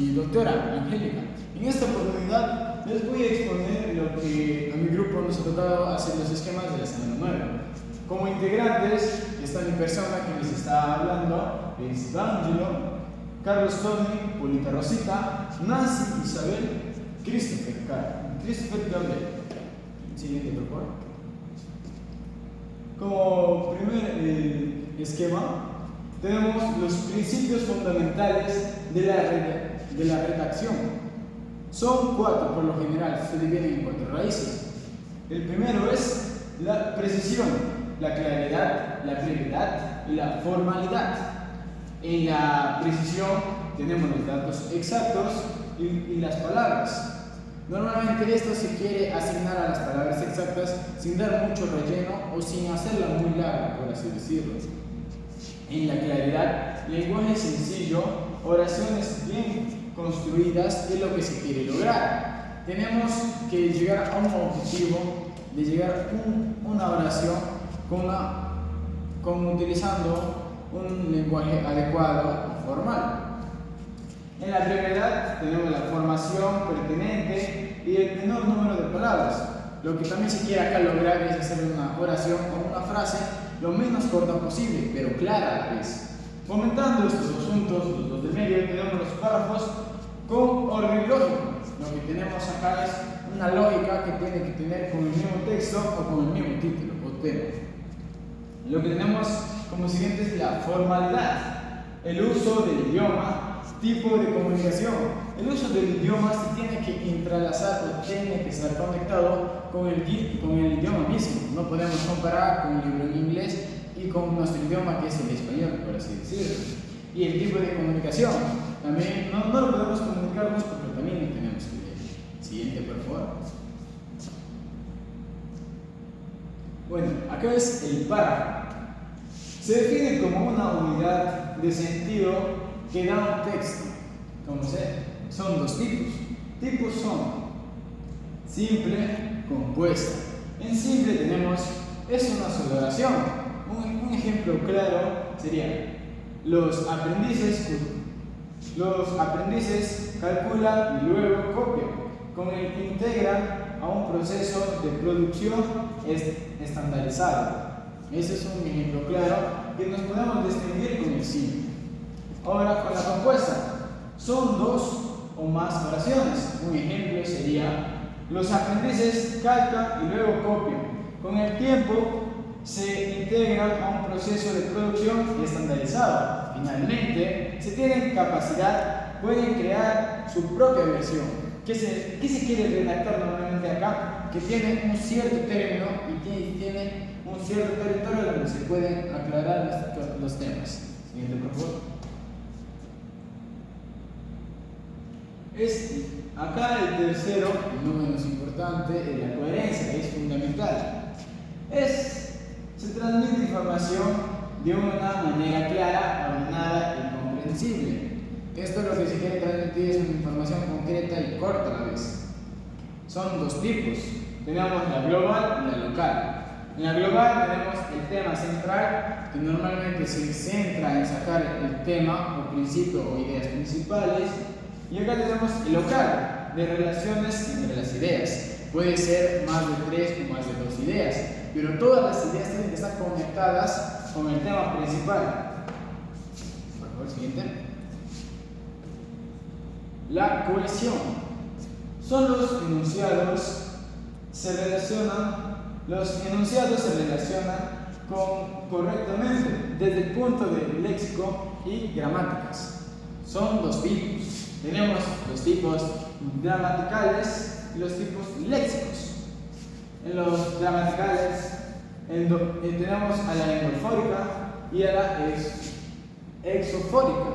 y doctora Angélica. En esta oportunidad les voy a exponer lo que a mi grupo nos ha tocado hacer los esquemas de la semana 9. Como integrantes está mi persona que les está hablando, es D'Angelo, Carlos Tony, Polita Rosita, Nancy, Isabel, Christopher Gabriel. Siguiente, por favor. Como primer esquema, tenemos los principios fundamentales de la redacción. Son 4 por lo general, se dividen en 4 raíces. El primero es la precisión, la claridad, la brevedad y la formalidad. En la precisión tenemos los datos exactos y las palabras. Normalmente esto se quiere asignar a las palabras exactas sin dar mucho relleno o sin hacerla muy larga, por así decirlo. En la claridad, lenguaje sencillo, oraciones bien construidas es lo que se quiere lograr. Tenemos que llegar a un objetivo de llegar a una oración utilizando un lenguaje adecuado y formal. En la brevedad tenemos la formación pertinente y el menor número de palabras. Lo que también se quiere acá lograr es hacer una oración o una frase lo menos corta posible, pero clara a la vez. Fomentando estos asuntos, los dos de medio, tenemos los párrafos con orden lógico. Lo que tenemos acá es una lógica que tiene que tener con el mismo texto o con el mismo título o tema. Lo que tenemos como siguiente es la formalidad, el uso del idioma, tipo de comunicación. El uso del idioma se tiene que entrelazar o tiene que estar conectado con el idioma mismo. No podemos comparar con un libro en inglés y con nuestro idioma que es el español, por así decirlo. Y el tipo de comunicación, también no lo podemos comunicarnos porque también lo tenemos que leer. Siguiente, por favor. Bueno, acá es el párrafo. Se define como una unidad de sentido que da un texto. Como son 2 tipos. Tipos son simple, compuesta. En simple tenemos, es una sola oración. Un ejemplo claro sería: los aprendices calculan y luego copian. Con el que integran a un proceso de producción estandarizado. Ese es un ejemplo claro que nos podemos distinguir con el simple. Ahora, con la compuesta, son 2 o más oraciones. Un ejemplo sería: los aprendices calcan y luego copian. Con el tiempo se integran a un proceso de producción estandarizado. Finalmente, si tienen capacidad, pueden crear su propia versión. ¿Qué se quiere redactar normalmente acá? Que tiene un cierto término y tiene un cierto territorio donde se pueden aclarar los temas. Siguiente, por favor. Acá el tercero, y no menos importante, es la coherencia, es fundamental. Se transmite información de una manera clara, ordenada y comprensible. Esto lo que se quiere transmitir es una información concreta y corta a la vez. Son 2 tipos. Tenemos la global y la local. En la global tenemos el tema central, que normalmente se centra en sacar el tema o principio o ideas principales. Y acá tenemos el local, de relaciones entre las ideas. Puede ser más de 3 o más de 2 ideas, pero todas las ideas tienen que estar conectadas con el tema principal. Por favor, siguiente. La cohesión. Son los enunciados se relacionan correctamente desde el punto de léxico y gramáticas. Son 2 tipos. Tenemos los tipos gramaticales y los tipos léxicos. En los gramaticales tenemos a la endofórica y a la exofórica.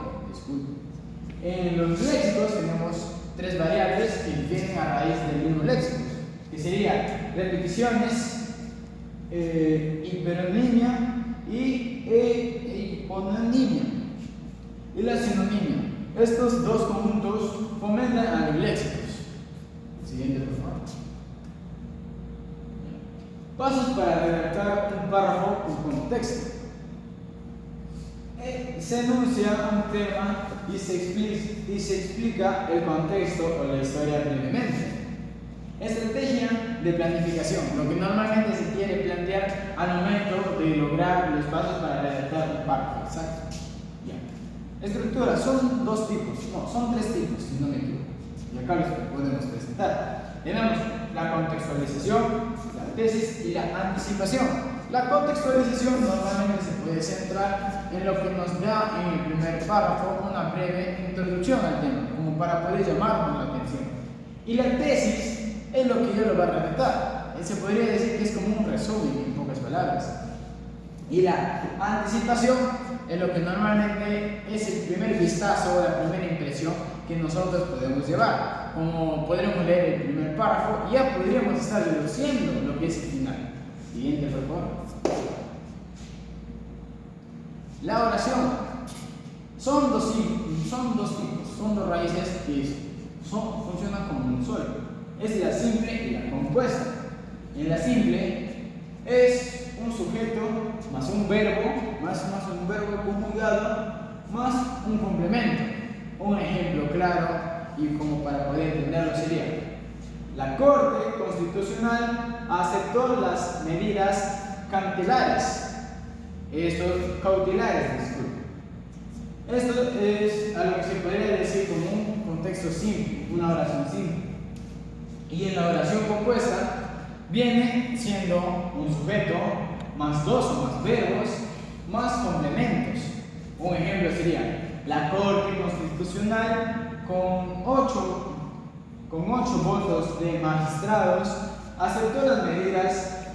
En los léxicos tenemos 3 variables que vienen a raíz del mismo léxico, que serían repeticiones, hiperonimia y hiponimia. Y la sinonimia. Estos 2 conjuntos fomentan a los léxicos. Siguiente, por favor. Pasos para redactar un párrafo con contexto. Se enuncia un tema y se explica el contexto o la historia brevemente. Estrategia de planificación, lo que normalmente se quiere plantear al momento de lograr los pasos para redactar un párrafo. Exacto. Ya. Estructura, son dos tipos, no, son tres tipos, si no me equivoco. Y acá los podemos presentar. Tenemos la contextualización, la tesis y la anticipación. La contextualización normalmente se puede centrar en lo que nos da en el primer párrafo una breve introducción al tema, como para poder llamarnos la atención. Y la tesis es lo que yo lo va a redactar. Se podría decir que es como un resumen en pocas palabras. Y la anticipación es lo que normalmente es el primer vistazo o la primera impresión que nosotros podemos llevar. Como podremos leer el primer párrafo, ya podríamos estar deduciendo lo que es el final. Siguiente, por favor. La oración. Son dos tipos, son dos raíces que funcionan como un solo. Es la simple y la compuesta. En la simple es un sujeto más un verbo, más un verbo conjugado, más un complemento. Un ejemplo claro y como para poder entenderlo sería: la Corte Constitucional aceptó las medidas cautelares. Esto es algo que se podría decir como un contexto simple, una oración simple. Y en la oración compuesta viene siendo un sujeto más dos o más verbos más complementos. Un ejemplo sería: la Corte Constitucional con 8 votos de magistrados aceptó las medidas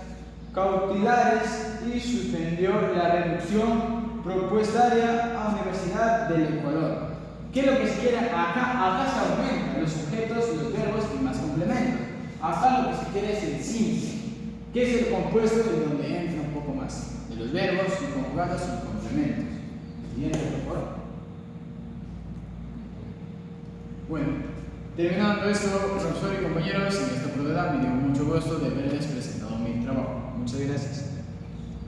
cautelares y suspendió la reducción presupuestaria a la Universidad del Ecuador. ¿Qué es lo que se quiere acá? Acá se aumentan los sujetos, los verbos y más complementos. Acá lo que se quiere es el simple, que es el compuesto de donde entra un poco más, de los verbos y conjugados y complementos. Siguiente, por favor. Bueno, terminando esto, profesor y compañeros, en esta oportunidad me dio mucho gusto de haberles presentado mi trabajo. Muchas gracias.